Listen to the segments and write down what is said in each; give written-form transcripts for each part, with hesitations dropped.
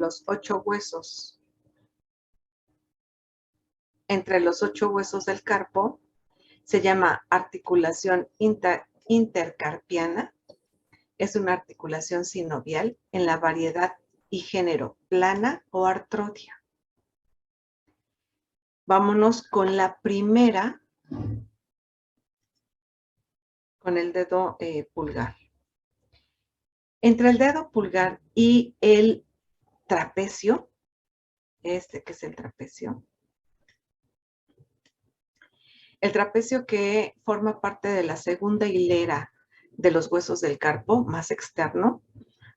los 8 huesos, entre los 8 huesos del carpo, se llama articulación intercarpiana. Es una articulación sinovial en la variedad y género plana o artrodia. Vámonos con la primera, con el dedo pulgar. Entre el dedo pulgar y el trapecio, este que es el trapecio que forma parte de la segunda hilera de los huesos del carpo, más externo,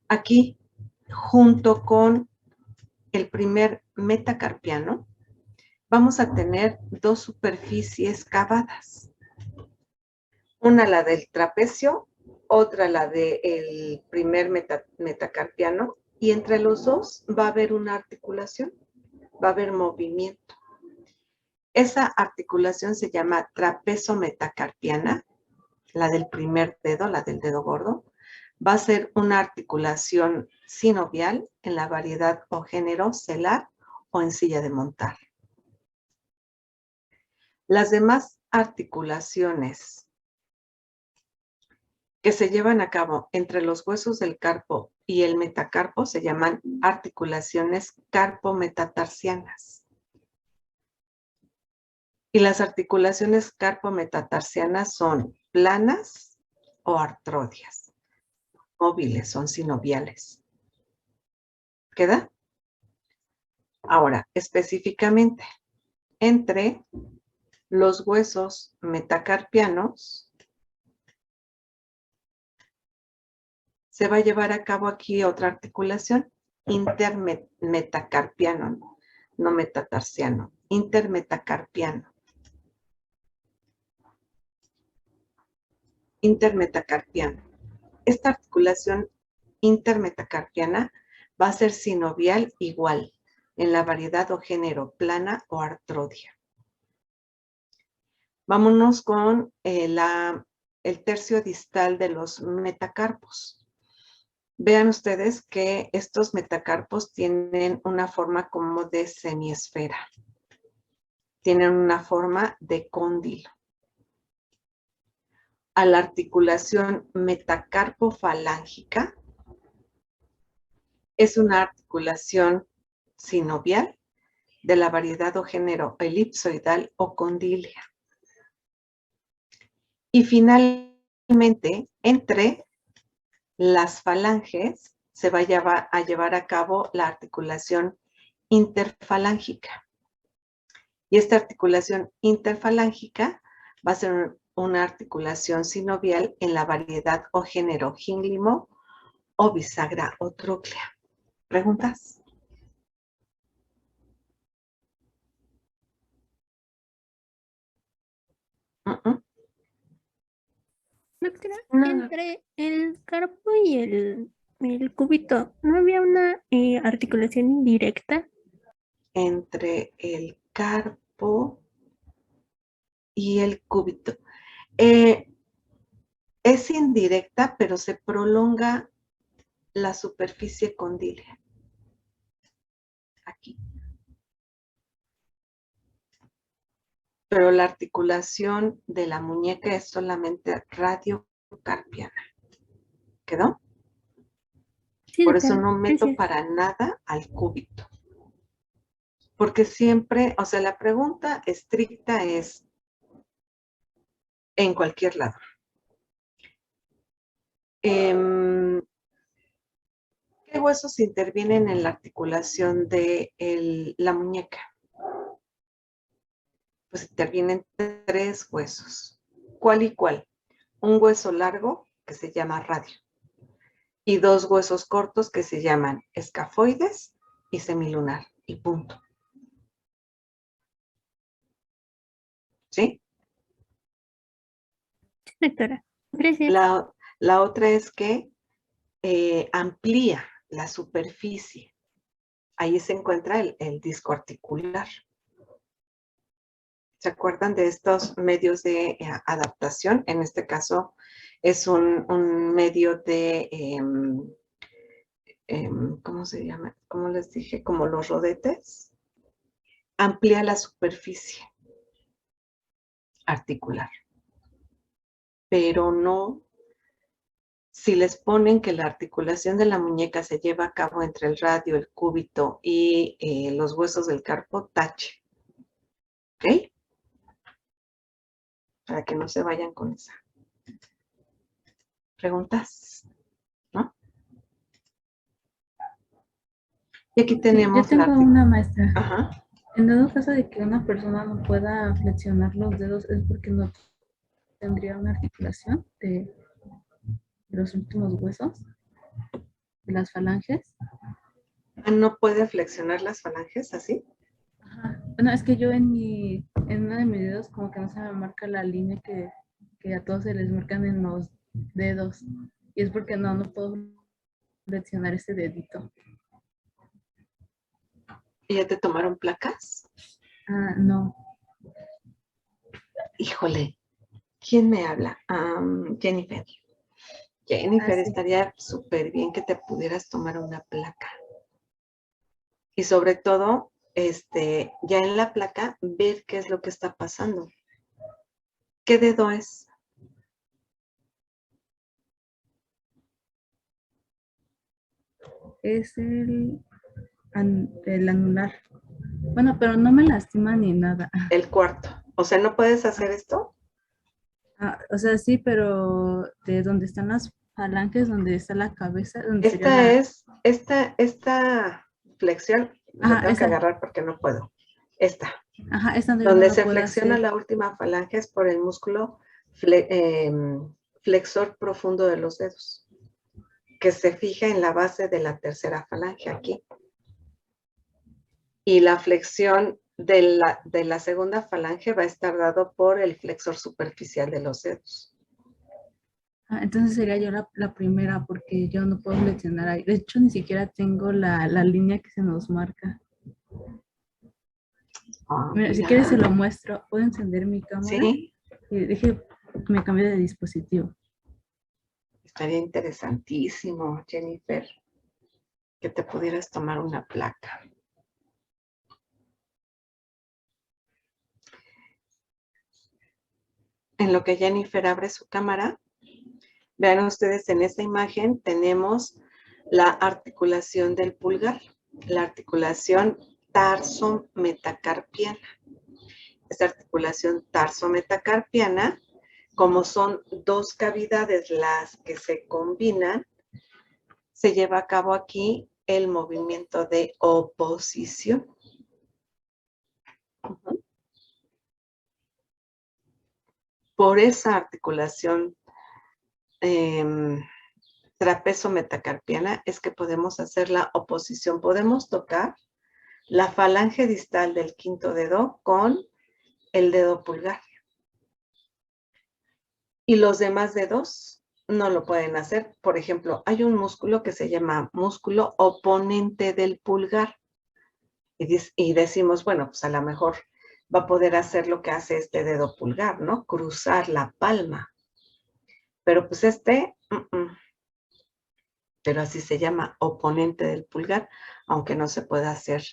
aquí, junto con el primer metacarpiano, vamos a tener dos superficies cavadas. Una la del trapecio, otra la del primer metacarpiano, y entre los dos va a haber una articulación, va a haber movimiento. Esa articulación se llama trapezo-metacarpiana, la del primer dedo, la del dedo gordo. Va a ser una articulación sinovial en la variedad o género celar o en silla de montar. Las demás articulaciones que se llevan a cabo entre los huesos del carpo y el metacarpo se llaman articulaciones carpo-metatarsianas. Y las articulaciones carpo-metatarsianas son planas o artrodias. Móviles, son sinoviales. ¿Queda? Ahora, específicamente, entre los huesos metacarpianos se va a llevar a cabo aquí otra articulación, intermetacarpiano, no metatarsiano, intermetacarpiano. Intermetacarpiano. Esta articulación intermetacarpiana va a ser sinovial igual en la variedad o género plana o artrodia. Vámonos con el tercio distal de los metacarpos. Vean ustedes que estos metacarpos tienen una forma como de semiesfera. Tienen una forma de cóndilo. A la articulación metacarpofalángica es una articulación sinovial de la variedad o género elipsoidal o condilia. Y finalmente, entre las falanges se va a llevar a cabo la articulación interfalángica. Y esta articulación interfalángica va a ser una articulación sinovial en la variedad o género gínglimo o bisagra o tróclea. ¿Preguntas? Doctora, entre el carpo y el cúbito, ¿no había una articulación indirecta? Entre el carpo y el cúbito. Es indirecta, pero se prolonga la superficie condílea. Aquí. Pero la articulación de la muñeca es solamente radiocarpiana. ¿Quedó? Sí, Por eso doctora, no meto gracias. para nada al cúbito. Porque siempre, o sea, la pregunta estricta es en cualquier lado. ¿Qué huesos intervienen en la articulación de la muñeca? Pues intervienen 3 huesos. ¿Cuál y cuál? Un hueso largo que se llama radio y 2 huesos cortos que se llaman escafoides y semilunar y punto. ¿Sí? Doctora, gracias. La otra es que amplía la superficie. Ahí se encuentra el disco articular. ¿Se acuerdan de estos medios de adaptación? En este caso es un medio de ¿cómo se llama? ¿Cómo les dije? Como los rodetes. Amplía la superficie articular, pero no. Si les ponen que la articulación de la muñeca se lleva a cabo entre el radio, el cúbito y los huesos del carpo, tache. ¿Ok? Para que no se vayan con esa. ¿Preguntas? ¿No? Y aquí Sí, yo tenemos la tengo una maestra. Ajá. En dado caso de que una persona no pueda flexionar los dedos, es porque no tendría una articulación de los últimos huesos, de las falanges. ¿No puede flexionar las falanges así? Ajá. Bueno, es que yo en uno de mis dedos como que no se me marca la línea que a todos se les marcan en los dedos. Y es porque no puedo flexionar ese dedito. ¿Y ya te tomaron placas? Ah, no. Híjole, ¿quién me habla? Jennifer. Jennifer, Sí. estaría súper bien que te pudieras tomar una placa. Y sobre todo, ya en la placa, ver qué es lo que está pasando. ¿Qué dedo es? Es el anular. Bueno, pero no me lastima ni nada. El cuarto. O sea, ¿no puedes hacer esto? Ah, o sea, sí, pero de donde están las falanges, donde está la cabeza, donde sería Esta flexión, la Ajá, tengo que esa. agarrar porque no puedo. Esta. Ajá, esa yo no Donde lo se puedo flexiona hacer. la última falange es por el músculo flexor profundo de los dedos, que se fija en la base de la tercera falange aquí. Y la flexión de la segunda falange va a estar dado por el flexor superficial de los dedos. Ah, entonces sería yo la primera, porque yo no puedo flexionar ahí. De hecho, ni siquiera tengo la línea que se nos marca. Mira, si quieres se lo muestro. Puedo encender mi cámara Sí, y deje, me cambio de dispositivo. estaría interesantísimo, Jennifer, que te pudieras tomar una placa. En lo que Jennifer abre su cámara, vean ustedes en esta imagen tenemos la articulación del pulgar, la articulación tarso-metacarpiana. Esta articulación tarso-metacarpiana, como son dos cavidades las que se combinan, se lleva a cabo aquí el movimiento de oposición. Por esa articulación trapezo-metacarpiana es que podemos hacer la oposición. Podemos tocar la falange distal del quinto dedo con el dedo pulgar. Y los demás dedos no lo pueden hacer. Por ejemplo, hay un músculo que se llama músculo oponente del pulgar. Y decimos, bueno, pues a lo mejor va a poder hacer lo que hace este dedo pulgar, ¿no? Cruzar la palma. Pero pues pero así se llama oponente del pulgar, aunque no se pueda hacer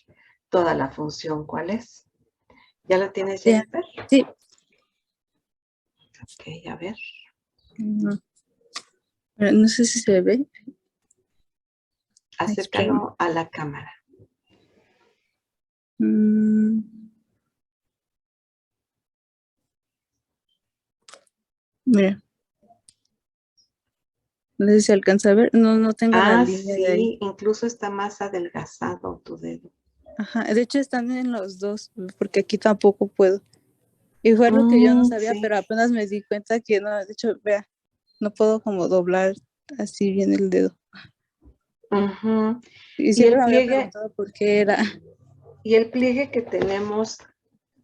toda la función. ¿Cuál es? ¿Ya lo tienes, Jennifer? Sí. Ok, a ver. No sé si se ve. Acércalo a la cámara. Mira. No sé si se alcanza a ver. No tengo la línea de ahí. Sí, incluso está más adelgazado tu dedo. Ajá, de hecho están en los dos, porque aquí tampoco puedo. Y fue algo que yo no sabía, Sí. pero apenas me di cuenta que no, de hecho, vea, no puedo como doblar así bien el dedo. Y siempre me había preguntado por qué era. Y el pliegue que tenemos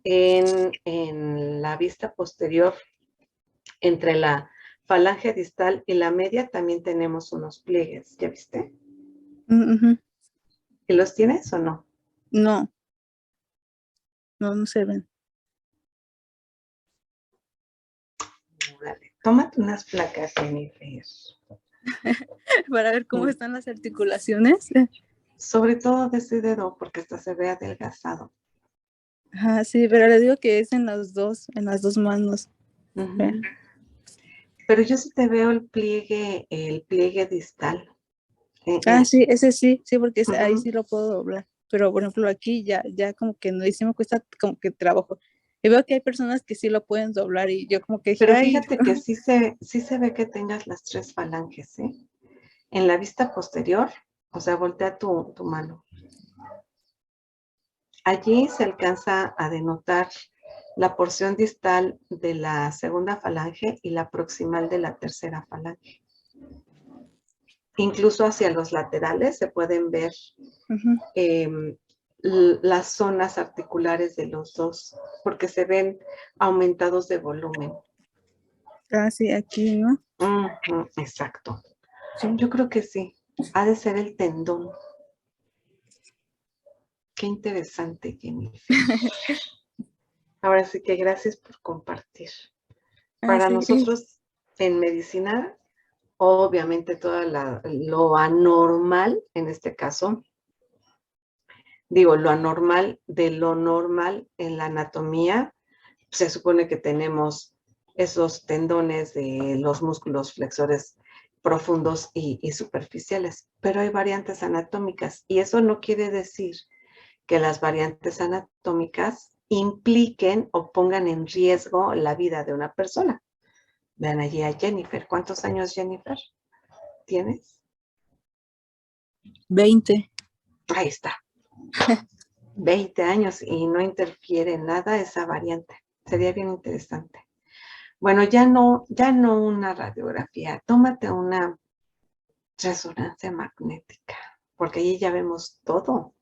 en la vista posterior, entre la falange distal y la media, también tenemos unos pliegues. ¿Ya viste? ¿Y los tienes o no? No se ven. Dale, tómate unas placas, Jennifer. para ver cómo Mm. están las articulaciones. Sobre todo de ese dedo, porque hasta se ve adelgazado. Ajá, sí, pero le digo que es en las dos manos. Ujú. Pero yo sí te veo el pliegue distal. Ah, sí, ese sí, porque ahí Ujú. sí lo puedo doblar. Pero, por ejemplo, aquí ya como que no, y sí me cuesta como que trabajo. Y veo que hay personas que sí lo pueden doblar y yo como que dije, Pero ay, fíjate que sí se ve que tengas las 3 falanges, ¿eh? En la vista posterior, o sea, voltea tu mano. Allí se alcanza a denotar la porción distal de la segunda falange y la proximal de la tercera falange. Incluso hacia los laterales se pueden ver ujú. las zonas articulares de los dos, porque se ven aumentados de volumen. Ah, sí, aquí, ¿no? Ujú, exacto. Yo creo que sí. Ha de ser el tendón. Qué interesante, Jennifer. Ahora sí que gracias por compartir. Ah, Para sí. nosotros en medicina, obviamente lo anormal, en este caso, digo, lo anormal de lo normal en la anatomía, se supone que tenemos esos tendones de los músculos flexores profundos y superficiales, pero hay variantes anatómicas y eso no quiere decir que las variantes anatómicas impliquen o pongan en riesgo la vida de una persona. Vean allí a Jennifer. ¿Cuántos años, Jennifer, tienes? 20. Ahí está. 20 años y no interfiere en nada esa variante. Sería bien interesante. Bueno, ya no una radiografía. Tómate una resonancia magnética, porque allí ya vemos todo.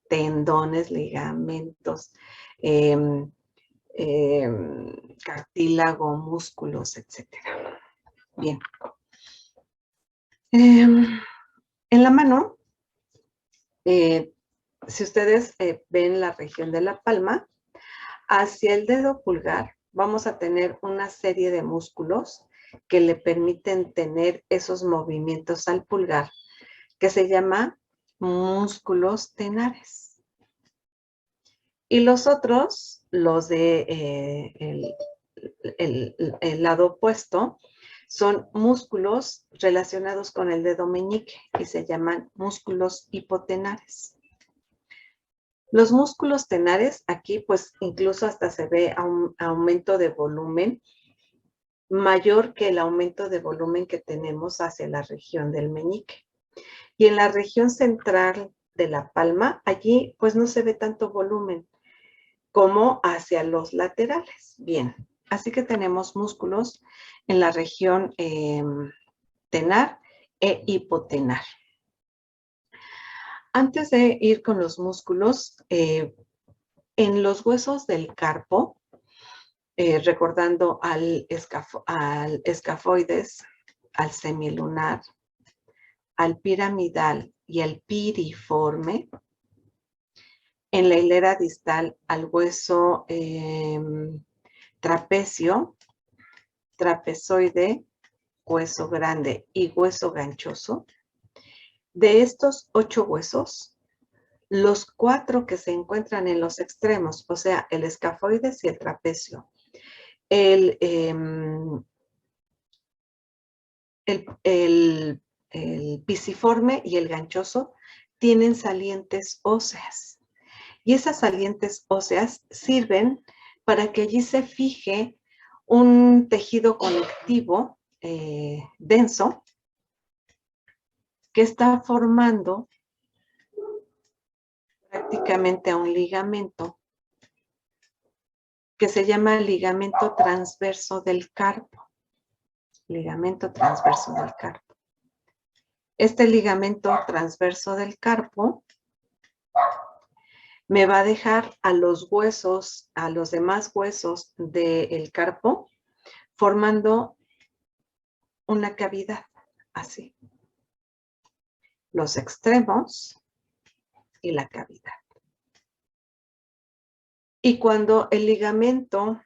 Tendones, ligamentos, cartílago, músculos, etcétera. Bien. En la mano, si ustedes ven la región de la palma, hacia el dedo pulgar vamos a tener una serie de músculos que le permiten tener esos movimientos al pulgar, que se llama músculos tenares. Y los otros, los de el lado opuesto, son músculos relacionados con el dedo meñique y se llaman músculos hipotenares. Los músculos tenares, aquí pues incluso hasta se ve un aumento de volumen mayor que el aumento de volumen que tenemos hacia la región del meñique. Y en la región central de la palma, allí pues no se ve tanto volumen como hacia los laterales. Bien, así que tenemos músculos en la región tenar e hipotenar. Antes de ir con los músculos, en los huesos del carpo, recordando al escafoides, al semilunar, al piramidal y al piriforme, en la hilera distal al hueso trapecio, trapezoide, hueso grande y hueso ganchoso. De estos 8 huesos, los 4 que se encuentran en los extremos, o sea, el escafoides y el trapecio, el, el pisiforme y el ganchoso, tienen salientes óseas. Y esas salientes óseas sirven para que allí se fije un tejido conectivo denso que está formando prácticamente a un ligamento que se llama ligamento transverso del carpo. Ligamento transverso del carpo. Este ligamento transverso del carpo me va a dejar a los huesos, a los demás huesos del carpo, formando una cavidad, así. Los extremos y la cavidad. Y cuando el ligamento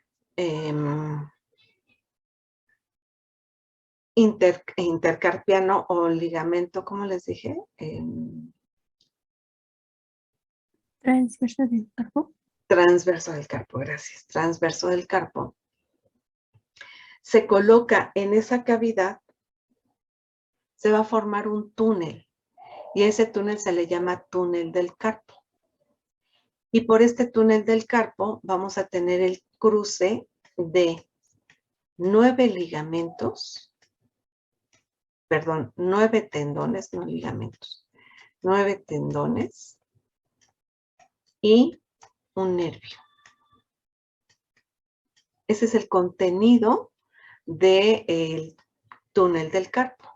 intercarpiano o ligamento, ¿cómo les dije? Transverso del carpo. Transverso del carpo, gracias. Transverso del carpo. Se coloca en esa cavidad, se va a formar un túnel y ese túnel se le llama túnel del carpo. Y por este túnel del carpo vamos a tener el cruce de 9 ligamentos, perdón, 9 tendones, no ligamentos, 9 tendones y un nervio. Ese es el contenido del túnel del carpo.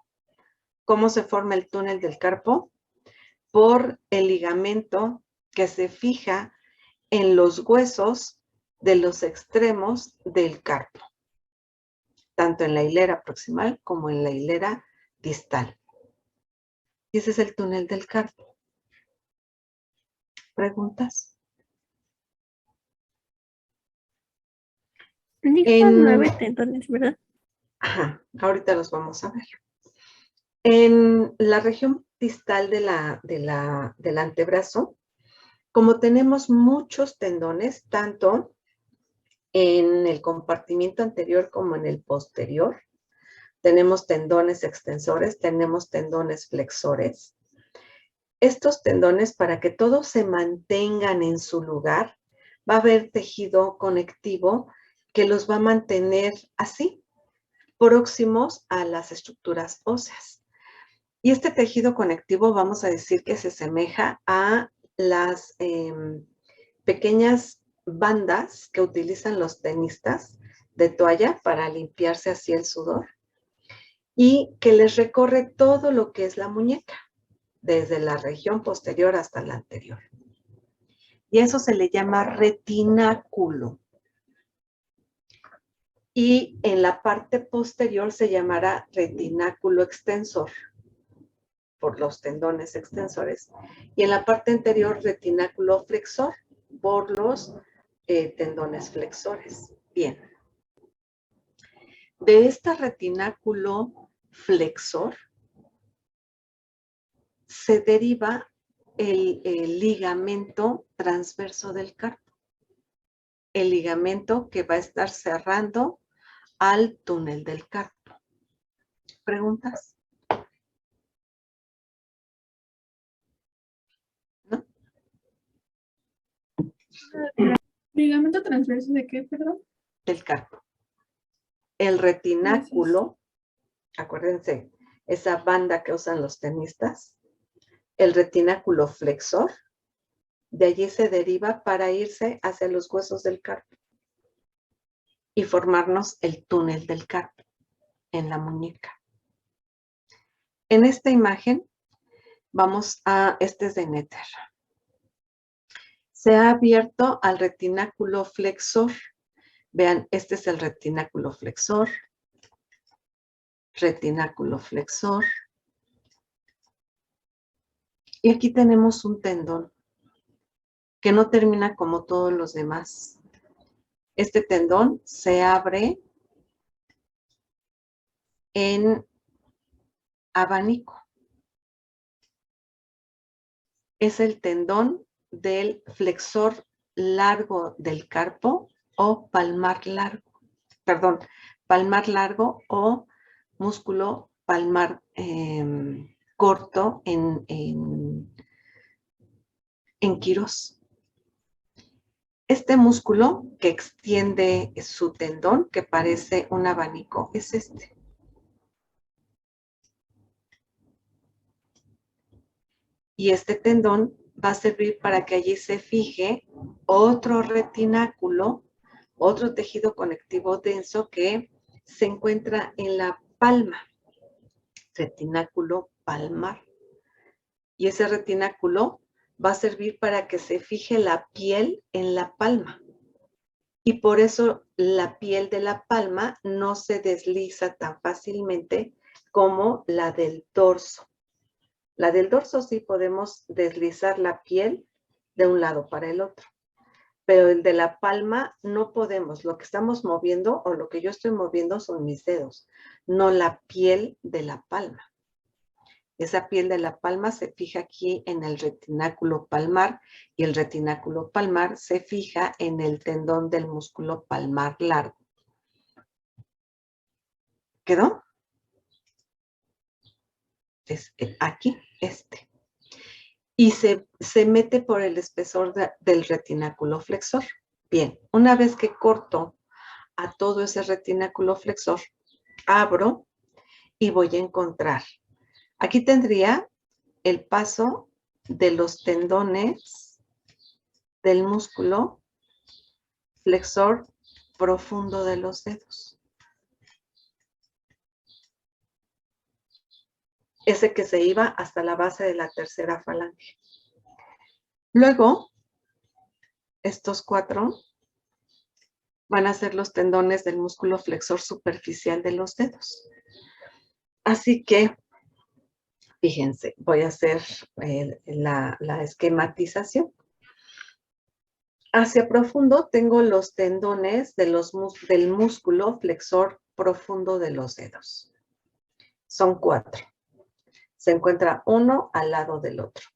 ¿Cómo se forma el túnel del carpo? Por el ligamento que se fija en los huesos de los extremos del carpo, tanto en la hilera proximal como en la hilera distal. Y ese es el túnel del carpo. ¿Preguntas? Dijo 9 tendones, ¿verdad? Ajá, ahorita los vamos a ver. En la región distal del antebrazo, como tenemos muchos tendones, tanto en el compartimiento anterior como en el posterior, tenemos tendones extensores, tenemos tendones flexores. Estos tendones, para que todos se mantengan en su lugar, va a haber tejido conectivo que los va a mantener así, próximos a las estructuras óseas. Y este tejido conectivo vamos a decir que se asemeja a las pequeñas bandas que utilizan los tenistas de toalla para limpiarse así el sudor y que les recorre todo lo que es la muñeca, desde la región posterior hasta la anterior. Y eso se le llama retináculo. Y en la parte posterior se llamará retináculo extensor, por los tendones extensores. Y en la parte anterior, retináculo flexor, por los tendones flexores. Bien. De este retináculo flexor se deriva el ligamento transverso del carpo. El ligamento que va a estar cerrando al túnel del carpo. ¿Preguntas? ¿No? ¿Ligamento transverso de qué, perdón? Del carpo. El retináculo, acuérdense, esa banda que usan los tenistas, el retináculo flexor, de allí se deriva para irse hacia los huesos del carpo y formarnos el túnel del carpo en la muñeca. En esta imagen vamos a, este es de Netter. Se ha abierto al retináculo flexor. Vean, este es el retináculo flexor. Retináculo flexor. Y aquí tenemos un tendón que no termina como todos los demás. Este tendón se abre en abanico. Es el tendón del flexor largo del carpo o palmar largo. Perdón, palmar largo o músculo palmar corto en quirós. Este músculo que extiende su tendón, que parece un abanico, es este. Y este tendón va a servir para que allí se fije otro retináculo, otro tejido conectivo denso que se encuentra en la palma, retináculo palmar. Y ese retináculo va a servir para que se fije la piel en la palma. Y por eso la piel de la palma no se desliza tan fácilmente como la del dorso. La del dorso sí podemos deslizar la piel de un lado para el otro. pero el de la palma no podemos. Lo que estamos moviendo o lo que yo estoy moviendo son mis dedos, no la piel de la palma. Esa piel de la palma se fija aquí en el retináculo palmar y el retináculo palmar se fija en el tendón del músculo palmar largo. ¿Quedó? Es aquí, este. Y se mete por el espesor del retináculo flexor. Bien, una vez que corto a todo ese retináculo flexor, abro y voy a encontrar. Aquí tendría el paso de los tendones del músculo flexor profundo de los dedos. Ese que se iba hasta la base de la tercera falange. Luego, estos 4 van a ser los tendones del músculo flexor superficial de los dedos. Así que, fíjense, voy a hacer la esquematización. Hacia profundo tengo los tendones del músculo flexor profundo de los dedos. Son 4. Se encuentra uno al lado del otro.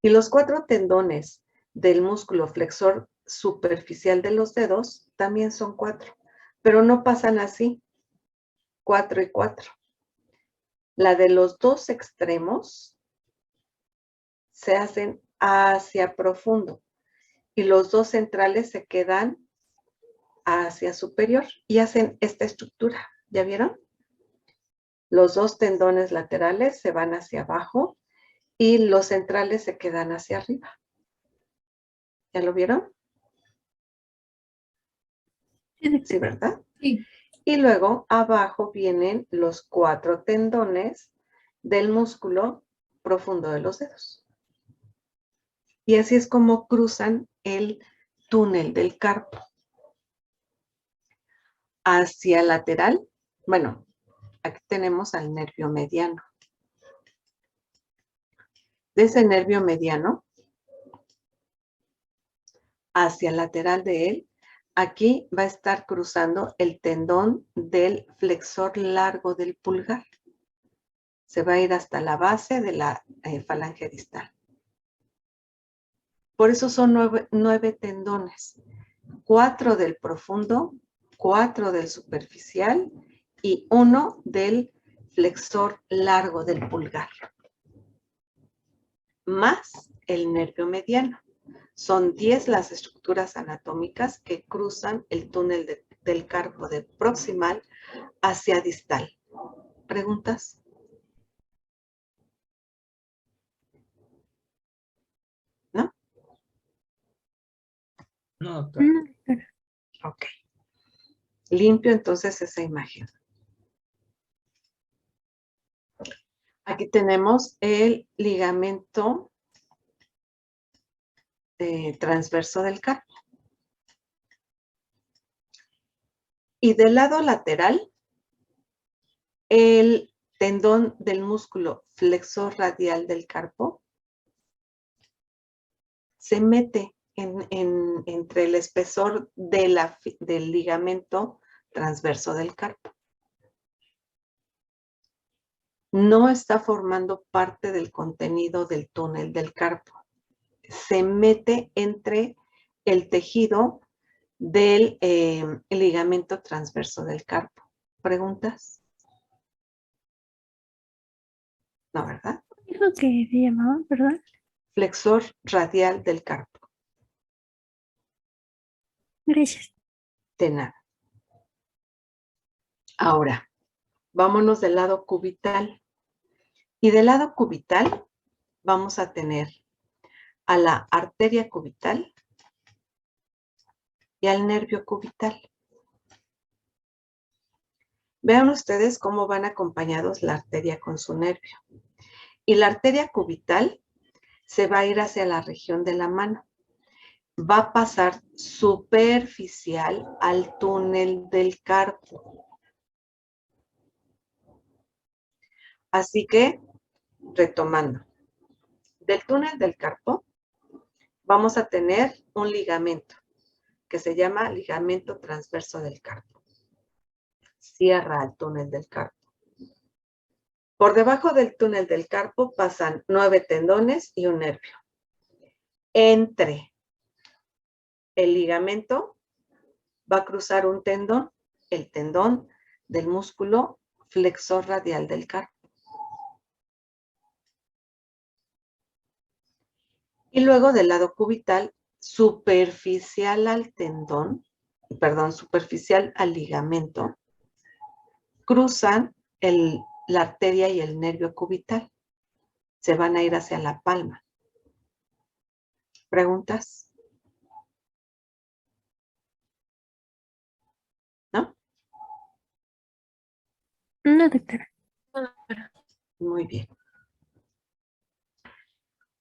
Y los 4 tendones del músculo flexor superficial de los dedos también son 4, pero no pasan así, 4 y 4. La de los 2 extremos se hacen hacia profundo y los 2 centrales se quedan hacia superior y hacen esta estructura. ¿Ya vieron? Los 2 tendones laterales se van hacia abajo y los centrales se quedan hacia arriba. ¿Ya lo vieron? Sí, ¿verdad? Sí. Y luego abajo vienen los 4 tendones del músculo profundo de los dedos. Y así es como cruzan el túnel del carpo. Hacia lateral, bueno, aquí tenemos al nervio mediano. De ese nervio mediano, hacia lateral de él, aquí va a estar cruzando el tendón del flexor largo del pulgar. Se va a ir hasta la base de la falange distal. Por eso son 9 tendones. 4 del profundo, 4 del superficial y 1 del flexor largo del pulgar. Más el nervio mediano. Son 10 las estructuras anatómicas que cruzan el túnel del carpo de proximal hacia distal. ¿Preguntas? ¿No? No, doctor. Ok. Limpio entonces esa imagen. Aquí tenemos el ligamento transverso del carpo. Y del lado lateral, el tendón del músculo flexor radial del carpo se mete entre el espesor del ligamento transverso del carpo. No está formando parte del contenido del túnel del carpo. Se mete entre el tejido del ligamento transverso del carpo. ¿Preguntas? No, ¿verdad? Dijo que se llamaba, perdón. Flexor radial del carpo. Gracias. De nada. Ahora, vámonos del lado cubital. Y del lado cubital vamos a tener a la arteria cubital y al nervio cubital. Vean ustedes cómo van acompañados la arteria con su nervio. Y la arteria cubital se va a ir hacia la región de la mano. Va a pasar superficial al túnel del carpo. Así que, retomando, del túnel del carpo vamos a tener un ligamento que se llama ligamento transverso del carpo. Cierra el túnel del carpo. Por debajo del túnel del carpo pasan 9 tendones y un nervio. Entre el ligamento va a cruzar un tendón, el tendón del músculo flexor radial del carpo. Y luego del lado cubital, superficial al tendón, perdón, superficial al ligamento, cruzan la arteria y el nervio cubital. Se van a ir hacia la palma. ¿Preguntas? ¿No? No, doctora. Muy bien.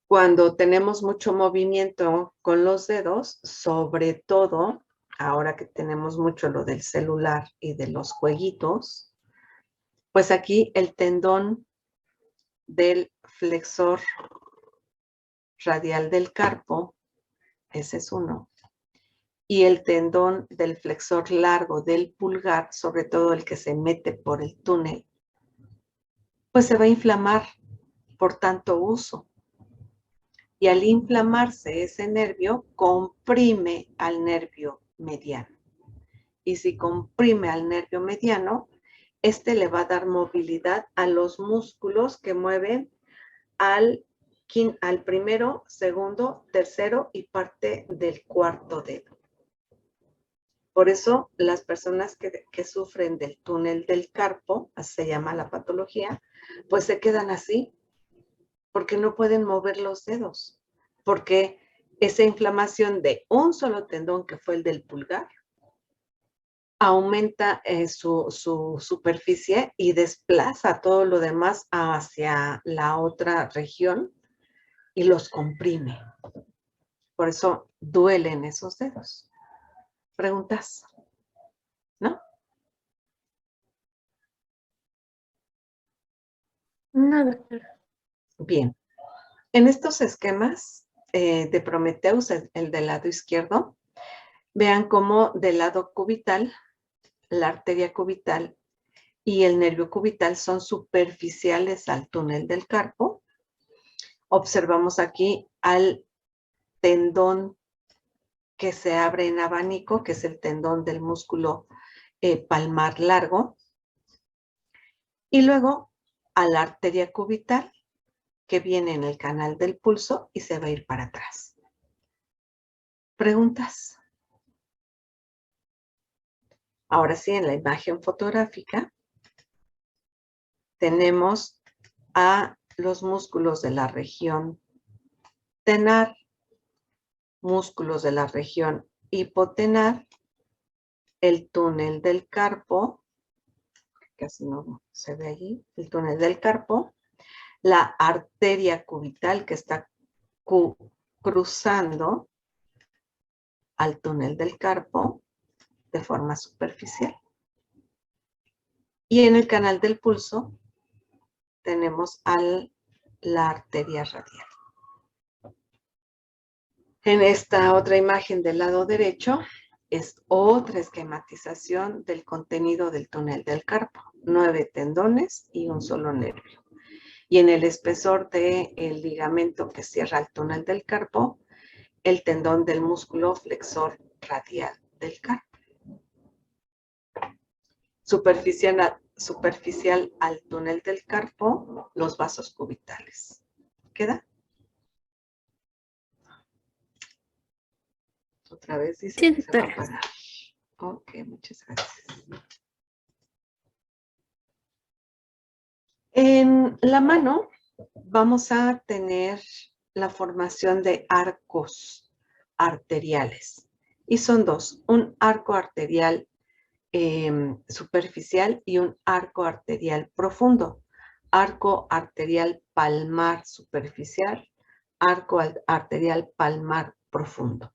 Cuando tenemos mucho movimiento con los dedos, sobre todo, ahora que tenemos mucho lo del celular y de los jueguitos, pues aquí el tendón del flexor radial del carpo, ese es uno, y el tendón del flexor largo del pulgar, sobre todo el que se mete por el túnel, pues se va a inflamar por tanto uso. Y al inflamarse ese nervio, comprime al nervio mediano. Y si comprime al nervio mediano, este le va a dar movilidad a los músculos que mueven al primero, segundo, tercero y parte del cuarto dedo. Por eso las personas que sufren del túnel del carpo, así se llama la patología, pues se quedan así, porque no pueden mover los dedos, porque esa inflamación de un solo tendón, que fue el del pulgar, aumenta su superficie y desplaza todo lo demás hacia la otra región y los comprime. Por eso duelen esos dedos. ¿Preguntas? ¿No? No, doctora. Bien. En estos esquemas de Prometheus, el del lado izquierdo, vean cómo del lado cubital, la arteria cubital y el nervio cubital son superficiales al túnel del carpo. Observamos aquí al tendón que se abre en abanico, que es el tendón del músculo palmar largo. Y luego a la arteria cubital, que viene en el canal del pulso y se va a ir para atrás. ¿Preguntas? Ahora sí, en la imagen fotográfica tenemos a los músculos de la región tenar, músculos de la región hipotenar, el túnel del carpo, casi no se ve allí, el túnel del carpo, la arteria cubital que está cruzando al túnel del carpo de forma superficial. Y en el canal del pulso tenemos la arteria radial. En esta otra imagen del lado derecho es otra esquematización del contenido del túnel del carpo. 9 tendones y un solo nervio. Y en el espesor del ligamento que cierra el túnel del carpo, el tendón del músculo flexor radial del carpo. Superficial al túnel del carpo, los vasos cubitales. ¿Queda? Otra vez dice Sí, que se va a doctora. parar. Ok, muchas gracias. En la mano vamos a tener la formación de arcos arteriales. Y son dos, un arco arterial superficial y un arco arterial profundo. Arco arterial palmar superficial, arco arterial palmar profundo.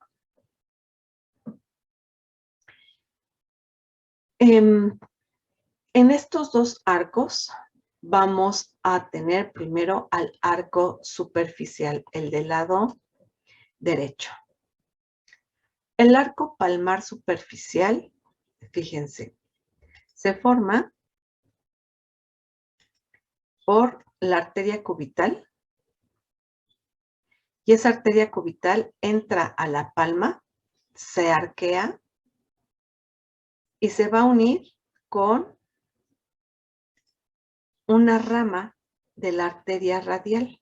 En estos dos arcos vamos a tener primero al arco superficial, el del lado derecho. El arco palmar superficial, fíjense, se forma por la arteria cubital y esa arteria cubital entra a la palma, se arquea y se va a unir con una rama de la arteria radial.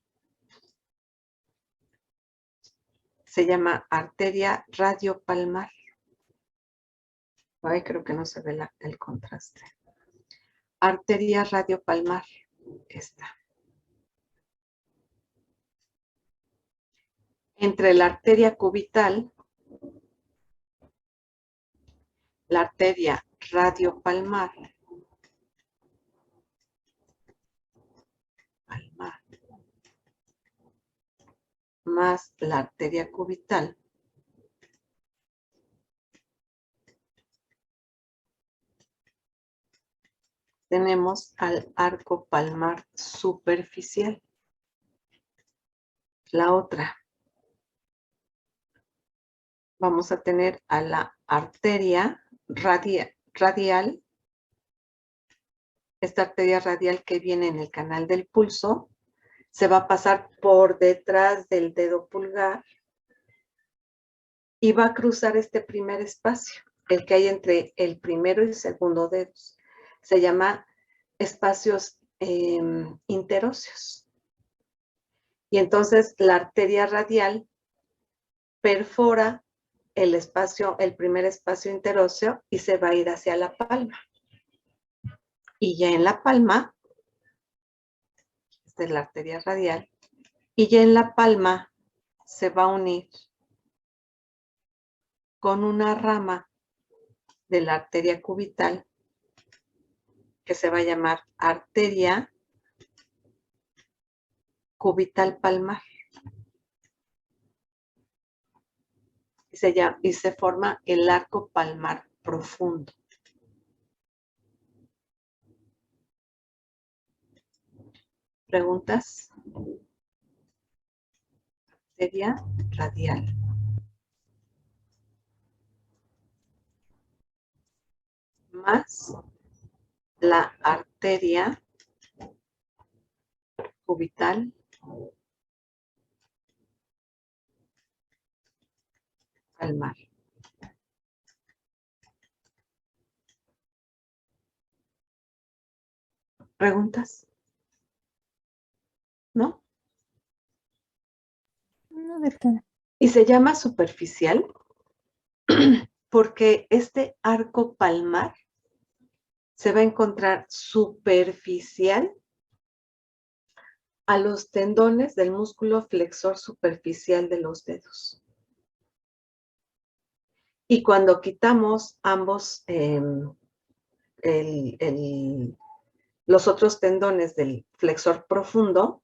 Se llama arteria radiopalmar. Ay, creo que no se ve el contraste. Arteria radiopalmar, esta. Entre la arteria cubital, la arteria radiopalmar, más la arteria cubital, tenemos al arco palmar superficial. La otra, vamos a tener a la arteria radial, esta arteria radial que viene en el canal del pulso, se va a pasar por detrás del dedo pulgar y va a cruzar este primer espacio, el que hay entre el primero y el segundo dedos. Se llama espacios interóseos. Y entonces la arteria radial perfora el espacio, el primer espacio interóseo y se va a ir hacia la palma. Y ya en la palma, esta es la arteria radial, y ya en la palma se va a unir con una rama de la arteria cubital que se va a llamar arteria cubital palmar. Y se forma el arco palmar profundo. ¿Preguntas? Arteria radial. Más la arteria cubital palmar. ¿Preguntas? ¿No? No, doctora. Y se llama superficial porque este arco palmar se va a encontrar superficial a los tendones del músculo flexor superficial de los dedos. Y cuando quitamos ambos, los otros tendones del flexor profundo,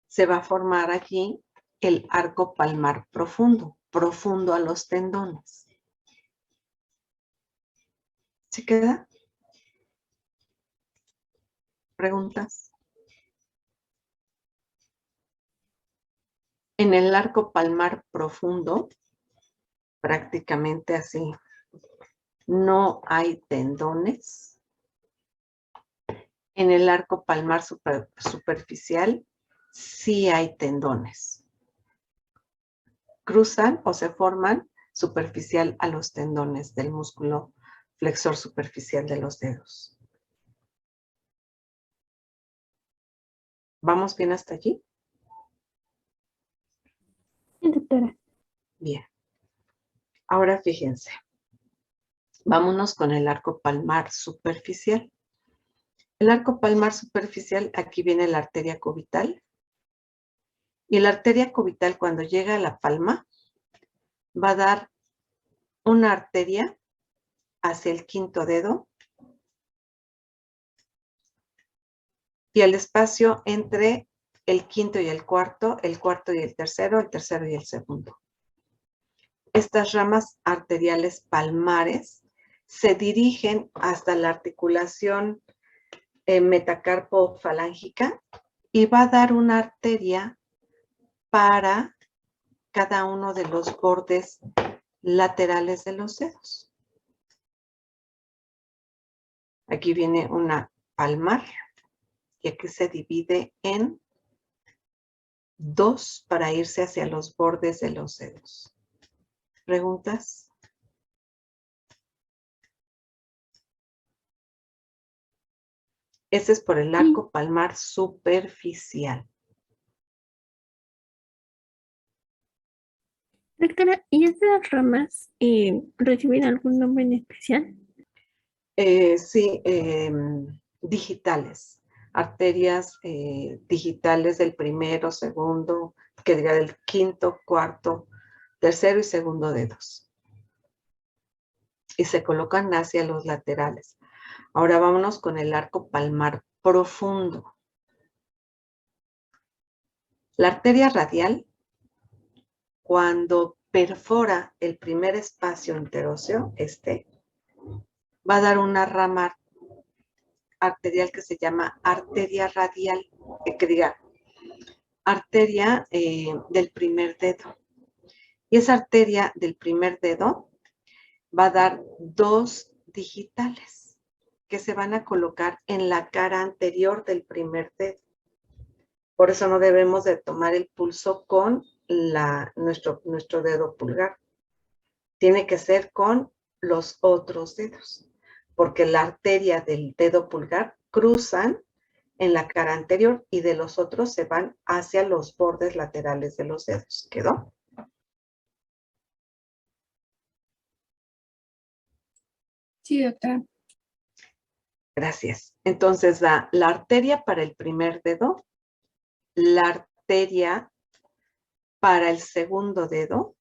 se va a formar aquí el arco palmar profundo, profundo a los tendones. ¿Sí queda? ¿Preguntas? En el arco palmar profundo, prácticamente así, no hay tendones. En el arco palmar superficial, sí hay tendones. Cruzan o se forman superficial a los tendones del músculo flexor superficial de los dedos. ¿Vamos bien hasta allí? Sí, doctora. Bien. Ahora fíjense. Vámonos con el arco palmar superficial. El arco palmar superficial, aquí viene la arteria cubital. Y la arteria cubital, cuando llega a la palma, va a dar una arteria hacia el quinto dedo y el espacio entre el quinto y el cuarto y el tercero y el segundo. Estas ramas arteriales palmares se dirigen hasta la articulación metacarpo-falángica y va a dar una arteria para cada uno de los bordes laterales de los dedos. Aquí viene una palmar y aquí se divide en 2 para irse hacia los bordes de los dedos. ¿Preguntas? Este es por el arco palmar superficial. Doctora, ¿y estas ramas reciben algún nombre en especial? Sí, digitales. Arterias digitales del primero, segundo, que diga del quinto, cuarto, tercero y segundo dedos. Y se colocan hacia los laterales. Ahora vámonos con el arco palmar profundo. La arteria radial, cuando perfora el primer espacio interóseo, va a dar una rama arterial que se llama arteria radial, que diga arteria del primer dedo. Y esa arteria del primer dedo va a dar 2 digitales que se van a colocar en la cara anterior del primer dedo. Por eso no debemos de tomar el pulso con nuestro dedo pulgar. Tiene que ser con los otros dedos, porque la arteria del dedo pulgar cruzan en la cara anterior y de los otros se van hacia los bordes laterales de los dedos. ¿Quedó? Sí, doctora. Gracias. Entonces da la arteria para el primer dedo, la arteria para el segundo dedo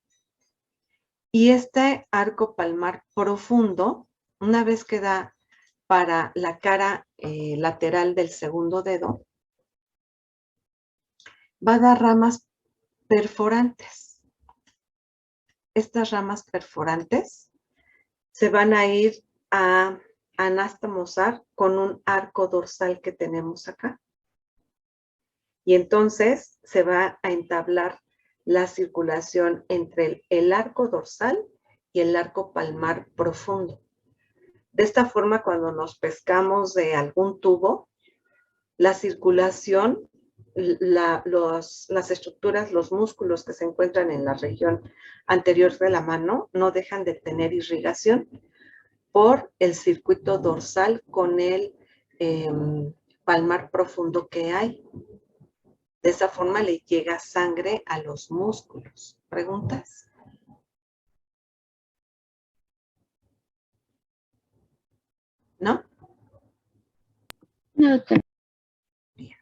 y este arco palmar profundo, una vez que da para la cara lateral del segundo dedo, va a dar ramas perforantes. Estas ramas perforantes se van a ir a anastomosar con un arco dorsal que tenemos acá. Y entonces se va a entablar la circulación entre el arco dorsal y el arco palmar profundo. De esta forma, cuando nos pescamos de algún tubo, la circulación, las estructuras, los músculos que se encuentran en la región anterior de la mano no dejan de tener irrigación por el circuito dorsal con el palmar profundo que hay. De esa forma le llega sangre a los músculos. ¿Preguntas? ¿No? No, doctora. Bien.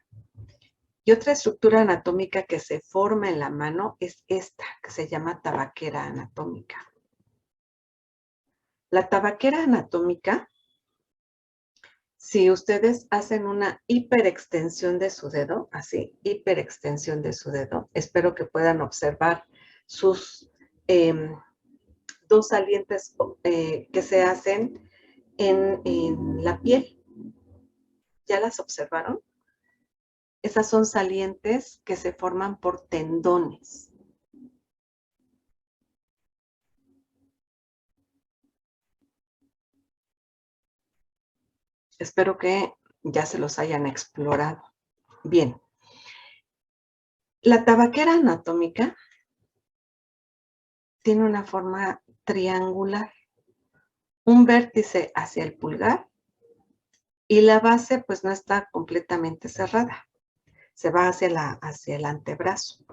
Y otra estructura anatómica que se forma en la mano es esta, que se llama tabaquera anatómica. La tabaquera anatómica, si ustedes hacen una hiperextensión de su dedo, así, hiperextensión de su dedo, espero que puedan observar sus 2 salientes que se hacen en la piel. ¿Ya las observaron? Esas son salientes que se forman por tendones. Espero que ya se los hayan explorado. Bien. La tabaquera anatómica tiene una forma triangular. Un vértice hacia el pulgar y la base pues no está completamente cerrada. Se va hacia el antebrazo.